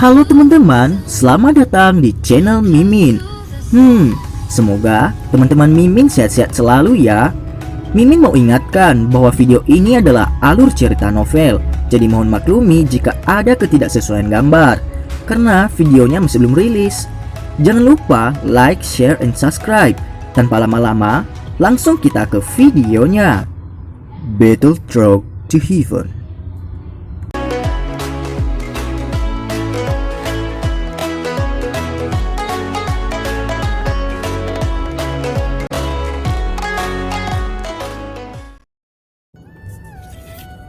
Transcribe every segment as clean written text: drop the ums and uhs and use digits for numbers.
Halo teman-teman, selamat datang di channel Mimin. Semoga teman-teman Mimin sehat-sehat selalu ya. Mimin mau ingatkan bahwa video ini adalah alur cerita novel, jadi mohon maklumi jika ada ketidaksesuaian gambar, karena videonya masih belum rilis. Jangan lupa like, share, and subscribe. Tanpa lama-lama, langsung kita ke videonya. Battle Road to Heaven.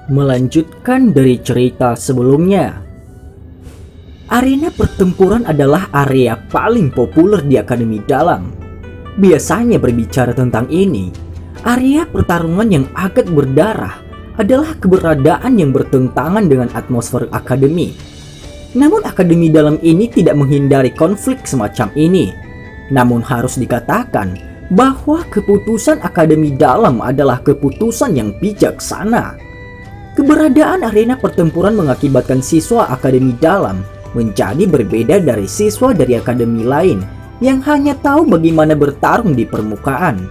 Melanjutkan dari cerita sebelumnya, arena pertempuran adalah area paling populer di Akademi Dalam. Biasanya berbicara tentang ini, area pertarungan yang agak berdarah adalah keberadaan yang bertentangan dengan atmosfer Akademi. Namun Akademi Dalam ini tidak menghindari konflik semacam ini. Namun harus dikatakan bahwa keputusan Akademi Dalam adalah keputusan yang bijaksana. Keberadaan arena pertempuran mengakibatkan siswa Akademi Dalam menjadi berbeda dari siswa dari akademi lain yang hanya tahu bagaimana bertarung di permukaan.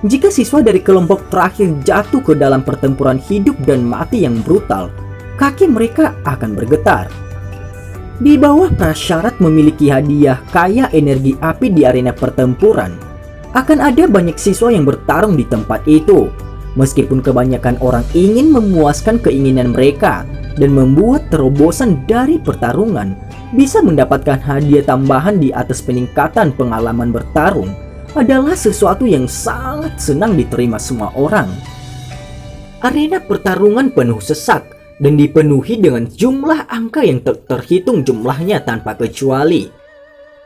Jika siswa dari kelompok terakhir jatuh ke dalam pertempuran hidup dan mati yang brutal, kaki mereka akan bergetar. Di bawah prasyarat memiliki hadiah kaya energi api di arena pertempuran, akan ada banyak siswa yang bertarung di tempat itu. Meskipun kebanyakan orang ingin memuaskan keinginan mereka dan membuat terobosan dari pertarungan bisa mendapatkan hadiah tambahan di atas peningkatan pengalaman bertarung adalah sesuatu yang sangat senang diterima semua orang. Arena pertarungan penuh sesak dan dipenuhi dengan jumlah angka yang terhitung jumlahnya tanpa kecuali.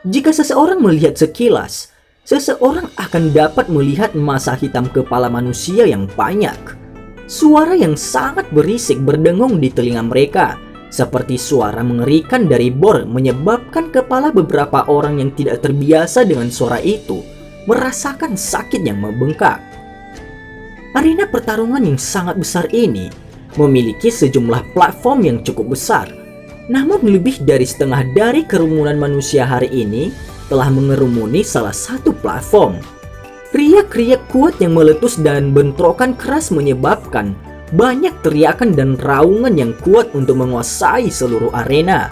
Jika seseorang melihat sekilas, seseorang akan dapat melihat massa hitam kepala manusia yang banyak. Suara yang sangat berisik berdengung di telinga mereka, seperti suara mengerikan dari bor, menyebabkan kepala beberapa orang yang tidak terbiasa dengan suara itu merasakan sakit yang membengkak. Arena pertarungan yang sangat besar ini memiliki sejumlah platform yang cukup besar. Namun lebih dari setengah dari kerumunan manusia hari ini telah mengerumuni salah satu platform. Riak-riak kuat yang meletus dan bentrokan keras menyebabkan banyak teriakan dan raungan yang kuat untuk menguasai seluruh arena.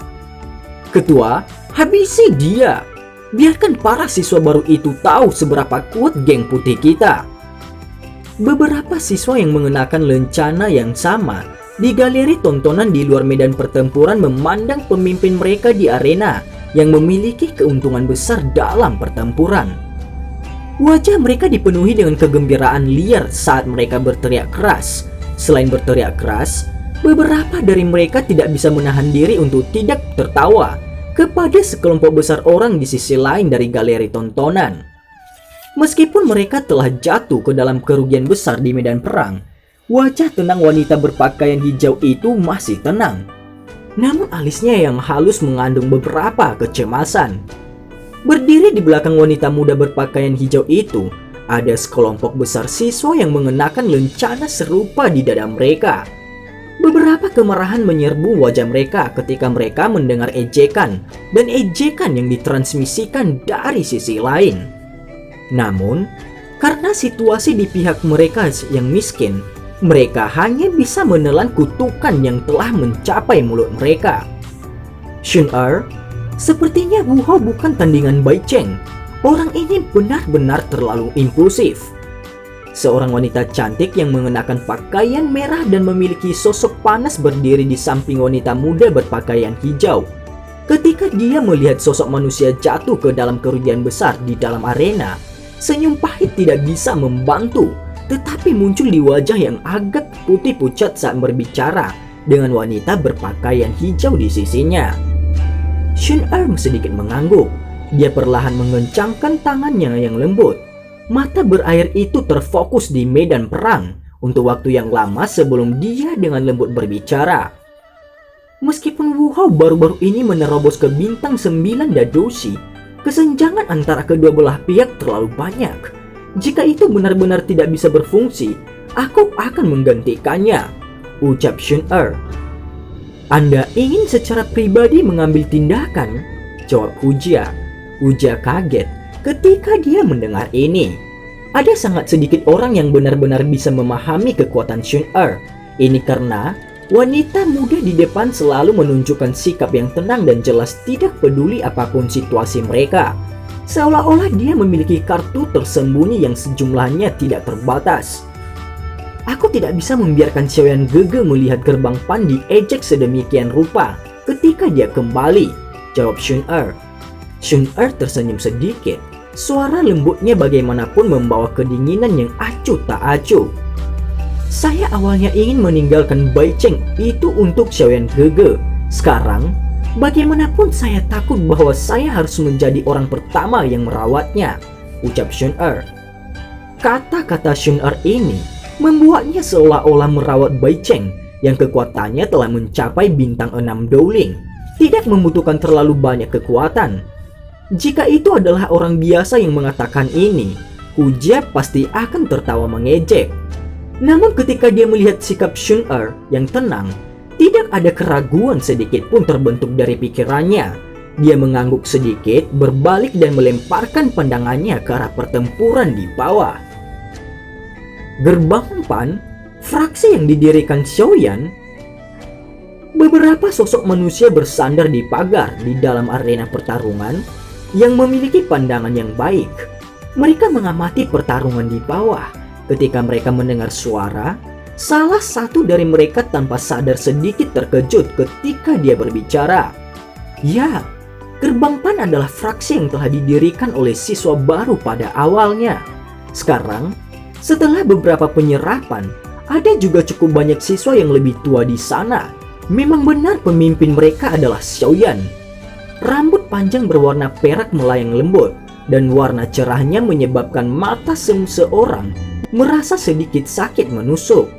Ketua, habisi dia. Biarkan para siswa baru itu tahu seberapa kuat geng putih kita. Beberapa siswa yang mengenakan lencana yang sama di galeri tontonan di luar medan pertempuran memandang pemimpin mereka di arena yang memiliki keuntungan besar dalam pertempuran. Wajah mereka dipenuhi dengan kegembiraan liar saat mereka berteriak keras. Selain berteriak keras, beberapa dari mereka tidak bisa menahan diri untuk tidak tertawa kepada sekelompok besar orang di sisi lain dari galeri tontonan. Meskipun mereka telah jatuh ke dalam kerugian besar di medan perang, wajah tenang wanita berpakaian hijau itu masih tenang. Namun alisnya yang halus mengandung beberapa kecemasan. Berdiri di belakang wanita muda berpakaian hijau itu, ada sekelompok besar siswa yang mengenakan lencana serupa di dada mereka. Beberapa kemarahan menyerbu wajah mereka ketika mereka mendengar ejekan dan ejekan yang ditransmisikan dari sisi lain. Namun, karena situasi di pihak mereka yang miskin, mereka hanya bisa menelan kutukan yang telah mencapai mulut mereka. Shun-er, sepertinya Wu Hao bukan tandingan Bai Cheng. Orang ini benar-benar terlalu impulsif. Seorang wanita cantik yang mengenakan pakaian merah dan memiliki sosok panas berdiri di samping wanita muda berpakaian hijau. Ketika dia melihat sosok manusia jatuh ke dalam kerugian besar di dalam arena, senyum pahit tidak bisa membantu, tetapi muncul di wajah yang agak putih pucat saat berbicara dengan wanita berpakaian hijau di sisinya. Shun-er sedikit mengangguk. Dia perlahan mengencangkan tangannya yang lembut. Mata berair itu terfokus di medan perang untuk waktu yang lama sebelum dia dengan lembut berbicara. Meskipun Wu Hao baru-baru ini menerobos ke bintang 9 Dadoshi, kesenjangan antara kedua belah pihak terlalu banyak. Jika itu benar-benar tidak bisa berfungsi, aku akan menggantikannya, ucap Shun-er. Anda ingin secara pribadi mengambil tindakan? Jawab Hujia. Hujia kaget ketika dia mendengar ini. Ada sangat sedikit orang yang benar-benar bisa memahami kekuatan Shun-Er. Ini karena wanita muda di depan selalu menunjukkan sikap yang tenang dan jelas, tidak peduli apapun situasi mereka. Seolah-olah dia memiliki kartu tersembunyi yang sejumlahnya tidak terbatas. Aku tidak bisa membiarkan Xiaoyan Gege melihat gerbang Pan diejek sedemikian rupa ketika dia kembali, jawab Shun-Er. Shun-Er tersenyum sedikit. Suara lembutnya bagaimanapun membawa kedinginan yang acuh tak acuh. Saya awalnya ingin meninggalkan Bai Cheng itu untuk Xiaoyan Gege. Sekarang, bagaimanapun saya takut bahwa saya harus menjadi orang pertama yang merawatnya, ucap Shun-Er. Kata-kata Shun-Er ini membuatnya seolah-olah merawat Bai Cheng yang kekuatannya telah mencapai bintang 6 Dowling. Tidak membutuhkan terlalu banyak kekuatan. Jika itu adalah orang biasa yang mengatakan ini, Hujia pasti akan tertawa mengejek. Namun ketika dia melihat sikap Shun-Er yang tenang, tidak ada keraguan sedikit pun terbentuk dari pikirannya. Dia mengangguk sedikit, berbalik dan melemparkan pandangannya ke arah pertempuran di bawah. Gerbang Pan, fraksi yang didirikan Xiaoyan. Beberapa sosok manusia bersandar di pagar di dalam arena pertarungan yang memiliki pandangan yang baik. Mereka mengamati pertarungan di bawah. Ketika mereka mendengar suara, salah satu dari mereka tanpa sadar sedikit terkejut ketika dia berbicara. Ya, Gerbang Pan adalah fraksi yang telah didirikan oleh siswa baru pada awalnya. Sekarang, setelah beberapa penyerapan, ada juga cukup banyak siswa yang lebih tua di sana. Memang benar pemimpin mereka adalah Xiaoyan. Rambut panjang berwarna perak melayang lembut, dan warna cerahnya menyebabkan mata seseorang merasa sedikit sakit menusuk.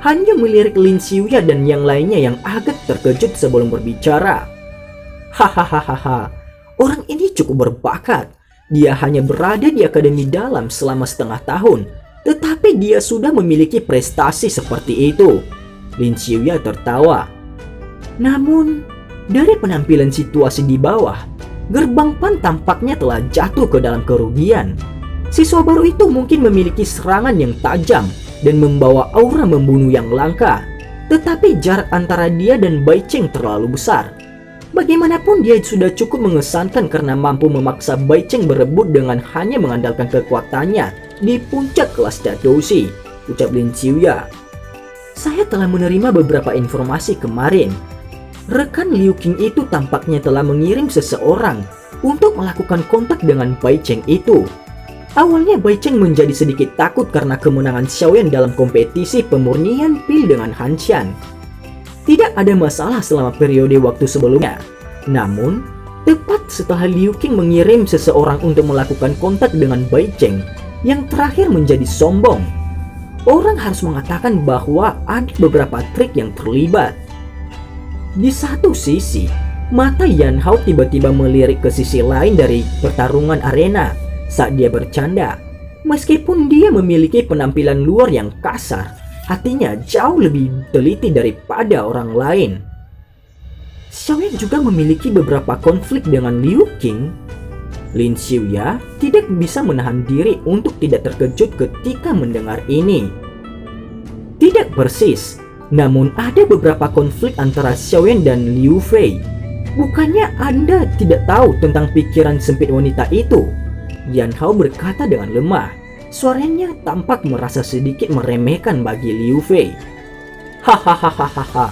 Hanya melirik Lin Xiuya dan yang lainnya yang agak terkejut sebelum berbicara. Hahaha, orang ini cukup berbakat. Dia hanya berada di Akademi Dalam selama setengah tahun, tetapi dia sudah memiliki prestasi seperti itu. Lin Xiuya tertawa. Namun, dari penampilan situasi di bawah, Gerbang Pan tampaknya telah jatuh ke dalam kerugian. Siswa baru itu mungkin memiliki serangan yang tajam dan membawa aura membunuh yang langka, tetapi jarak antara dia dan Bai Cheng terlalu besar. Bagaimanapun dia sudah cukup mengesankan karena mampu memaksa Bai Cheng berebut dengan hanya mengandalkan kekuatannya di puncak kelas Dadoshi, ucap Lin Xiuya. Saya telah menerima beberapa informasi kemarin. Rekan Liu Qing itu tampaknya telah mengirim seseorang untuk melakukan kontak dengan Bai Cheng itu. Awalnya Bai Cheng menjadi sedikit takut karena kemenangan Xiaoyan dalam kompetisi pemurnian pil dengan Han Xian. Tidak ada masalah selama periode waktu sebelumnya. Namun, tepat setelah Liu Qing mengirim seseorang untuk melakukan kontak dengan Bai Cheng, yang terakhir menjadi sombong. Orang harus mengatakan bahwa ada beberapa trik yang terlibat. Di satu sisi, mata Yan Hao tiba-tiba melirik ke sisi lain dari pertarungan arena saat dia bercanda. Meskipun dia memiliki penampilan luar yang kasar, hatinya jauh lebih teliti daripada orang lain. Xiaoyan juga memiliki beberapa konflik dengan Liu Qing. Lin Xiuya tidak bisa menahan diri untuk tidak terkejut ketika mendengar ini. Tidak persis, namun ada beberapa konflik antara Xiaoyan dan Liu Fei. Bukannya Anda tidak tahu tentang pikiran sempit wanita itu? Yan Hao berkata dengan lemah. Suaranya tampak merasa sedikit meremehkan bagi Liu Fei. Hahaha,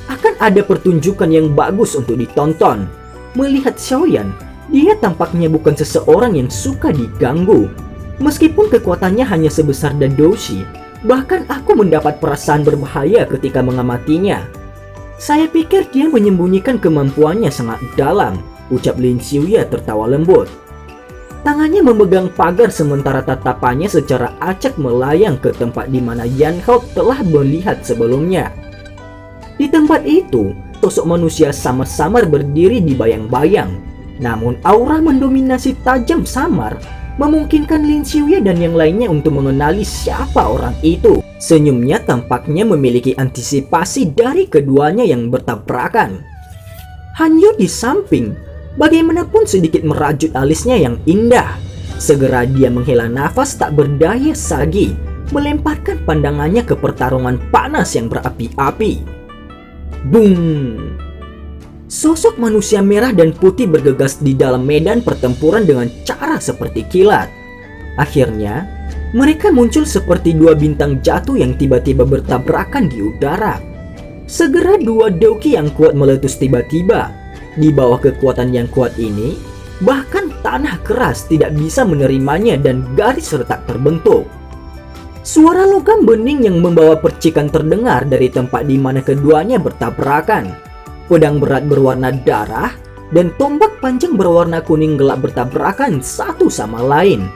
akan ada pertunjukan yang bagus untuk ditonton. Melihat Xiaoyan, dia tampaknya bukan seseorang yang suka diganggu. Meskipun kekuatannya hanya sebesar Dadoshi, bahkan aku mendapat perasaan berbahaya ketika mengamatinya. Saya pikir dia menyembunyikan kemampuannya sangat dalam, ucap Lin Xiuya tertawa lembut. Tangannya memegang pagar sementara tatapannya secara acak melayang ke tempat di mana Yan Hao telah melihat sebelumnya. Di tempat itu, sosok manusia samar-samar berdiri di bayang-bayang. Namun aura mendominasi tajam samar memungkinkan Lin Xiuya dan yang lainnya untuk mengenali siapa orang itu. Senyumnya tampaknya memiliki antisipasi dari keduanya yang bertabrakan. Hanyu di samping, bagaimanapun sedikit merajut alisnya yang indah. Segera dia menghela nafas tak berdaya sagi, melemparkan pandangannya ke pertarungan panas yang berapi-api. Boom! Sosok manusia merah dan putih bergegas di dalam medan pertempuran dengan cara seperti kilat. Akhirnya, mereka muncul seperti dua bintang jatuh yang tiba-tiba bertabrakan di udara. Segera dua doki yang kuat meletus tiba-tiba. Di bawah kekuatan yang kuat ini, bahkan tanah keras tidak bisa menerimanya dan garis retak terbentuk. Suara logam bening yang membawa percikan terdengar dari tempat di mana keduanya bertabrakan. Pedang berat berwarna darah dan tombak panjang berwarna kuning gelap bertabrakan satu sama lain.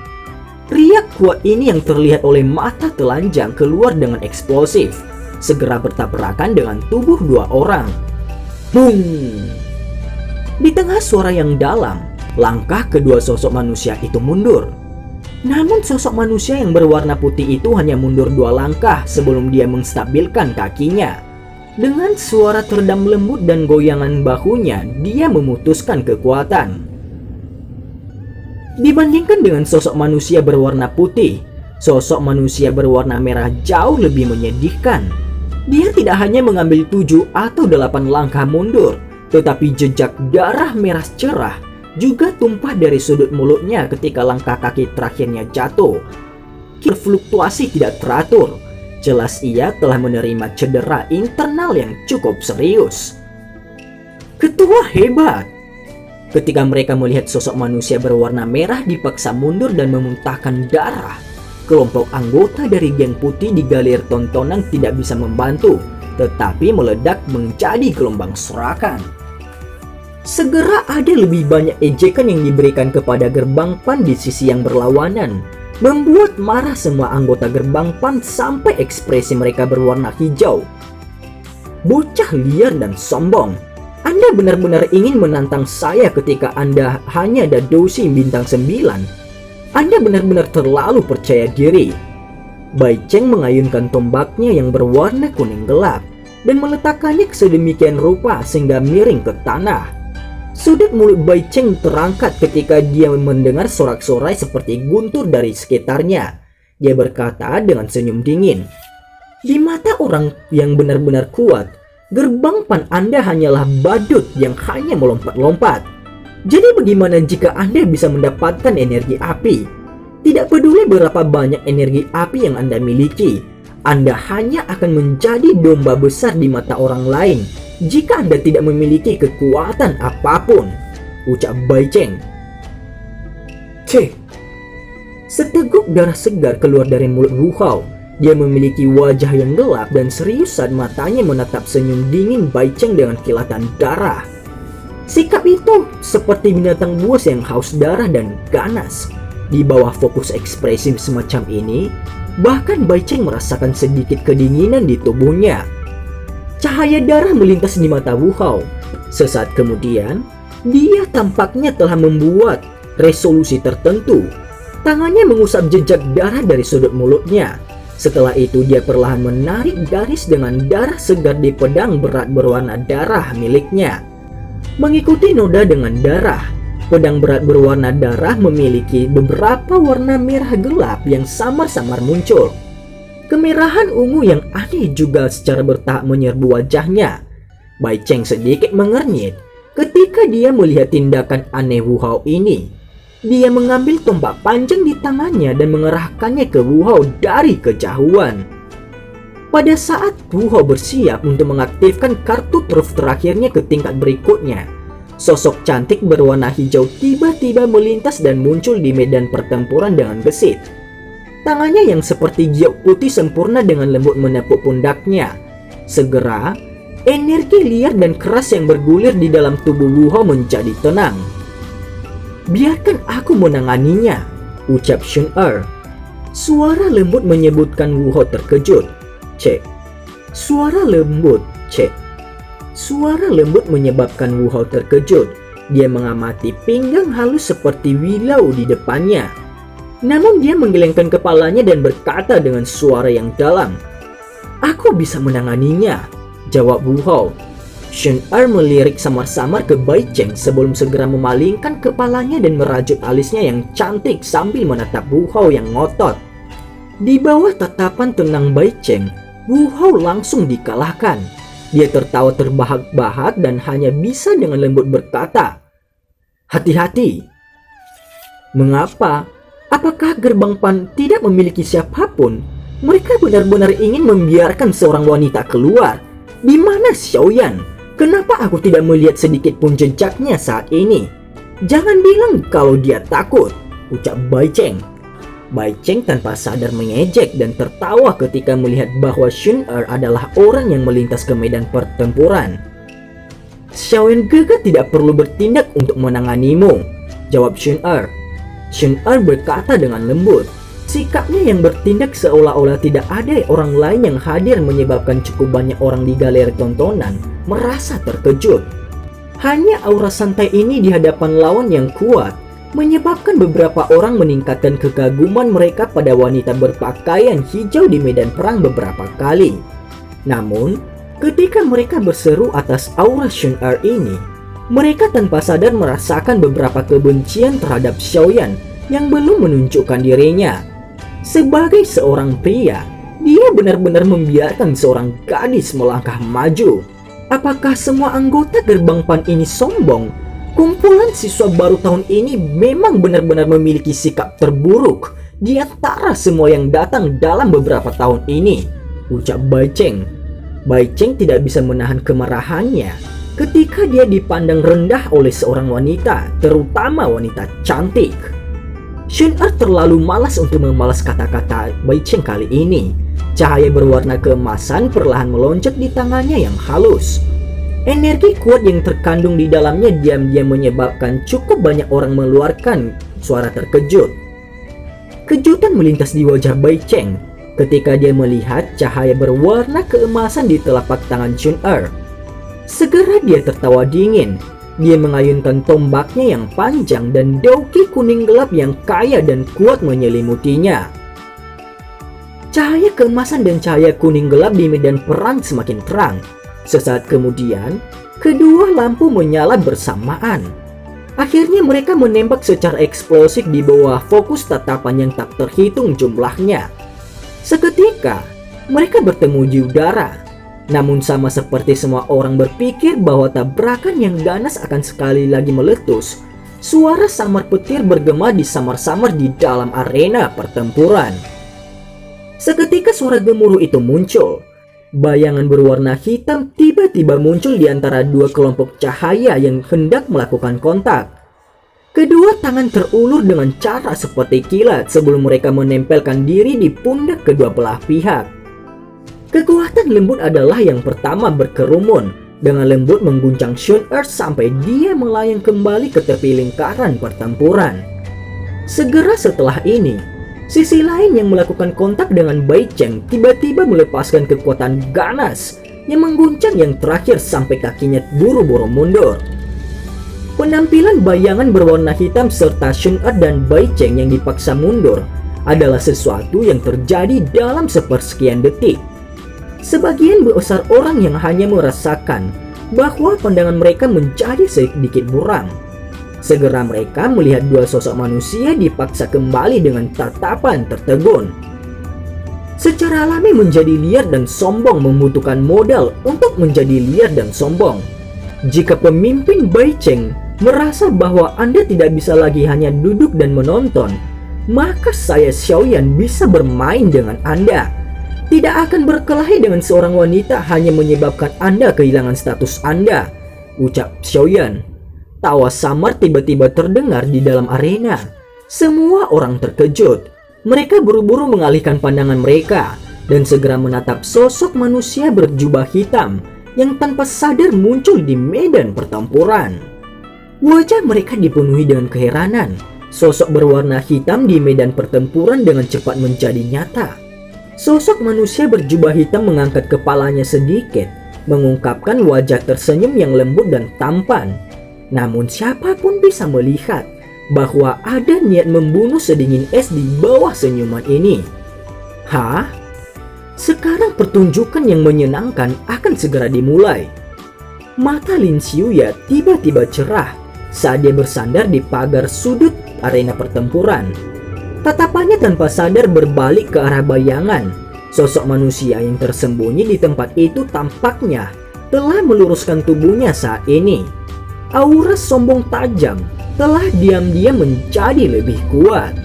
Riak kuat ini yang terlihat oleh mata telanjang keluar dengan eksplosif, segera bertabrakan dengan tubuh dua orang. Boom! Di tengah suara yang dalam, langkah kedua sosok manusia itu mundur. Namun sosok manusia yang berwarna putih itu hanya mundur dua langkah sebelum dia menstabilkan kakinya. Dengan suara teredam lembut dan goyangan bahunya, dia memutuskan kekuatan. Dibandingkan dengan sosok manusia berwarna putih, sosok manusia berwarna merah jauh lebih menyedihkan. Dia tidak hanya mengambil 7 atau 8 langkah mundur, tetapi jejak darah merah cerah juga tumpah dari sudut mulutnya ketika langkah kaki terakhirnya jatuh. Fluktuasi tidak teratur. Jelas ia telah menerima cedera internal yang cukup serius. Ketua hebat. Ketika mereka melihat sosok manusia berwarna merah dipaksa mundur dan memuntahkan darah, kelompok anggota dari geng putih di galeri tontonan tidak bisa membantu, tetapi meledak menjadi gelombang serakan. Segera ada lebih banyak ejekan yang diberikan kepada gerbang PAN di sisi yang berlawanan, membuat marah semua anggota gerbang PAN sampai ekspresi mereka berwarna hijau. Bocah liar dan sombong, Anda benar-benar ingin menantang saya ketika Anda hanya ada dosi bintang 9. Anda benar-benar terlalu percaya diri. Bai Cheng mengayunkan tombaknya yang berwarna kuning gelap dan meletakkannya sedemikian rupa sehingga miring ke tanah. Sudut mulut Bai Cheng terangkat ketika dia mendengar sorak-sorai seperti guntur dari sekitarnya. Dia berkata dengan senyum dingin, "Di mata orang yang benar-benar kuat, gerbang PAN Anda hanyalah badut yang hanya melompat-lompat. Jadi bagaimana jika Anda bisa mendapatkan energi api? Tidak peduli berapa banyak energi api yang Anda miliki, Anda hanya akan menjadi domba besar di mata orang lain jika Anda tidak memiliki kekuatan apapun," ucap Bai Cheng. Cek. Seteguk darah segar keluar dari mulut Wu Hao. Dia memiliki wajah yang gelap dan serius saat matanya menatap senyum dingin Bai Cheng dengan kilatan darah. Sikap itu seperti binatang buas yang haus darah dan ganas. Di bawah fokus ekspresif semacam ini, bahkan Bai Cheng merasakan sedikit kedinginan di tubuhnya. Cahaya darah melintas di mata Wu Hao. Sesaat kemudian, dia tampaknya telah membuat resolusi tertentu. Tangannya mengusap jejak darah dari sudut mulutnya. Setelah itu dia perlahan menarik garis dengan darah segar di pedang berat berwarna darah miliknya. Mengikuti noda dengan darah, pedang berat berwarna darah memiliki beberapa warna merah gelap yang samar-samar muncul. Kemerahan ungu yang aneh juga secara bertahap menyerbu wajahnya. Bai Cheng sedikit mengernyit ketika dia melihat tindakan aneh Wu Hao ini. Dia mengambil tombak panjang di tangannya dan mengerahkannya ke Wu Hao dari kejauhan. Pada saat Wu Hao bersiap untuk mengaktifkan kartu truf terakhirnya ke tingkat berikutnya, sosok cantik berwarna hijau tiba-tiba melintas dan muncul di medan pertempuran dengan gesit. Tangannya yang seperti giok putih sempurna dengan lembut menepuk pundaknya. Segera, energi liar dan keras yang bergulir di dalam tubuh Wu Hao menjadi tenang. "Biarkan aku menanganinya," ucap Shun Er. Suara lembut menyebutkan Wu Hao terkejut. Cek. Suara lembut. Cek. Suara lembut menyebabkan Wu Hao terkejut. Dia mengamati pinggang halus seperti wilau di depannya. Namun dia menggelengkan kepalanya dan berkata dengan suara yang dalam, Aku bisa menanganinya, jawab Wu Hao. Shun Er melirik samar-samar ke Bai Cheng sebelum segera memalingkan kepalanya dan merajut alisnya yang cantik sambil menatap Wu Hao yang ngotot. Di bawah tatapan tenang Bai Cheng, Wu Hao langsung dikalahkan. Dia tertawa terbahak-bahak dan hanya bisa dengan lembut berkata, "Hati-hati." "Mengapa? Apakah gerbang Pan tidak memiliki siapapun? Mereka benar-benar ingin membiarkan seorang wanita keluar. Di mana Xiaoyan? Kenapa aku tidak melihat sedikit pun jejaknya saat ini? Jangan bilang kalau dia takut," ucap Bai Cheng. Bai Cheng tanpa sadar mengejek dan tertawa ketika melihat bahwa Shun Er adalah orang yang melintas ke medan pertempuran. "Xiaoyan Gege tidak perlu bertindak untuk menanganimu," jawab Shun Er. Shun Er berkata dengan lembut. Sikapnya yang bertindak seolah-olah tidak ada orang lain yang hadir menyebabkan cukup banyak orang di galeri tontonan merasa terkejut. Hanya aura santai ini di hadapan lawan yang kuat menyebabkan beberapa orang meningkatkan kekaguman mereka pada wanita berpakaian hijau di medan perang beberapa kali. Namun, ketika mereka berseru atas aura Shun Er ini, mereka tanpa sadar merasakan beberapa kebencian terhadap Xiaoyan yang belum menunjukkan dirinya. Sebagai seorang pria, dia benar-benar membiarkan seorang gadis melangkah maju. Apakah semua anggota gerbang Pan ini sombong? Kumpulan siswa baru tahun ini memang benar-benar memiliki sikap terburuk di antara semua yang datang dalam beberapa tahun ini, ucap Bai Cheng. Bai Cheng tidak bisa menahan kemarahannya ketika dia dipandang rendah oleh seorang wanita, terutama wanita cantik. Shun Er terlalu malas untuk memalas kata-kata Bai Cheng kali ini. Cahaya berwarna keemasan perlahan melonjak di tangannya yang halus. Energi kuat yang terkandung di dalamnya diam-diam menyebabkan cukup banyak orang mengeluarkan suara terkejut. Kejutan melintas di wajah Bai Cheng ketika dia melihat cahaya berwarna keemasan di telapak tangan Shun Er. Segera dia tertawa dingin. Dia mengayunkan tombaknya yang panjang dan dauki kuning gelap yang kaya dan kuat menyelimutinya. Cahaya keemasan dan cahaya kuning gelap di medan perang semakin terang. Sesaat kemudian, kedua lampu menyala bersamaan. Akhirnya mereka menembak secara eksplosif di bawah fokus tatapan yang tak terhitung jumlahnya. Seketika, mereka bertemu di udara. Namun sama seperti semua orang berpikir bahwa tabrakan yang ganas akan sekali lagi meletus, suara samar petir bergema di samar-samar di dalam arena pertempuran. Seketika suara gemuruh itu muncul. Bayangan berwarna hitam tiba-tiba muncul di antara dua kelompok cahaya yang hendak melakukan kontak. Kedua tangan terulur dengan cara seperti kilat sebelum mereka menempelkan diri di pundak kedua belah pihak. Kekuatan lembut adalah yang pertama berkerumun, dengan lembut mengguncang Shun Er sampai dia melayang kembali ke tepi lingkaran pertempuran. Segera setelah ini, sisi lain yang melakukan kontak dengan Bai Cheng tiba-tiba melepaskan kekuatan ganas yang mengguncang yang terakhir sampai kakinya buru-buru mundur. Penampilan bayangan berwarna hitam serta Shun Er dan Bai Cheng yang dipaksa mundur adalah sesuatu yang terjadi dalam sepersekian detik. Sebagian besar orang yang hanya merasakan bahwa pandangan mereka menjadi sedikit buram. Segera mereka melihat dua sosok manusia dipaksa kembali dengan tatapan tertegun. Secara alami menjadi liar dan sombong membutuhkan modal untuk menjadi liar dan sombong. Jika pemimpin Bai Cheng merasa bahwa Anda tidak bisa lagi hanya duduk dan menonton, maka saya Xiaoyan bisa bermain dengan Anda. Tidak akan berkelahi dengan seorang wanita hanya menyebabkan Anda kehilangan status Anda, ucap Xiaoyan. Tawa samar tiba-tiba terdengar di dalam arena. Semua orang terkejut. Mereka buru-buru mengalihkan pandangan mereka dan segera menatap sosok manusia berjubah hitam yang tanpa sadar muncul di medan pertempuran. Wajah mereka dipenuhi dengan keheranan. Sosok berwarna hitam di medan pertempuran dengan cepat menjadi nyata. Sosok manusia berjubah hitam mengangkat kepalanya sedikit, mengungkapkan wajah tersenyum yang lembut dan tampan. Namun siapapun bisa melihat bahwa ada niat membunuh sedingin es di bawah senyuman ini. Hah? Sekarang pertunjukan yang menyenangkan akan segera dimulai. Mata Lin Xiuya tiba-tiba cerah saat dia bersandar di pagar sudut arena pertempuran. Tatapannya tanpa sadar berbalik ke arah bayangan. Sosok manusia yang tersembunyi di tempat itu tampaknya telah meluruskan tubuhnya saat ini. Aura sombong tajam telah diam-diam menjadi lebih kuat.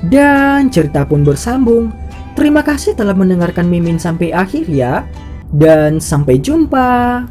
Dan cerita pun bersambung. Terima kasih telah mendengarkan Mimin sampai akhir ya. Dan sampai jumpa.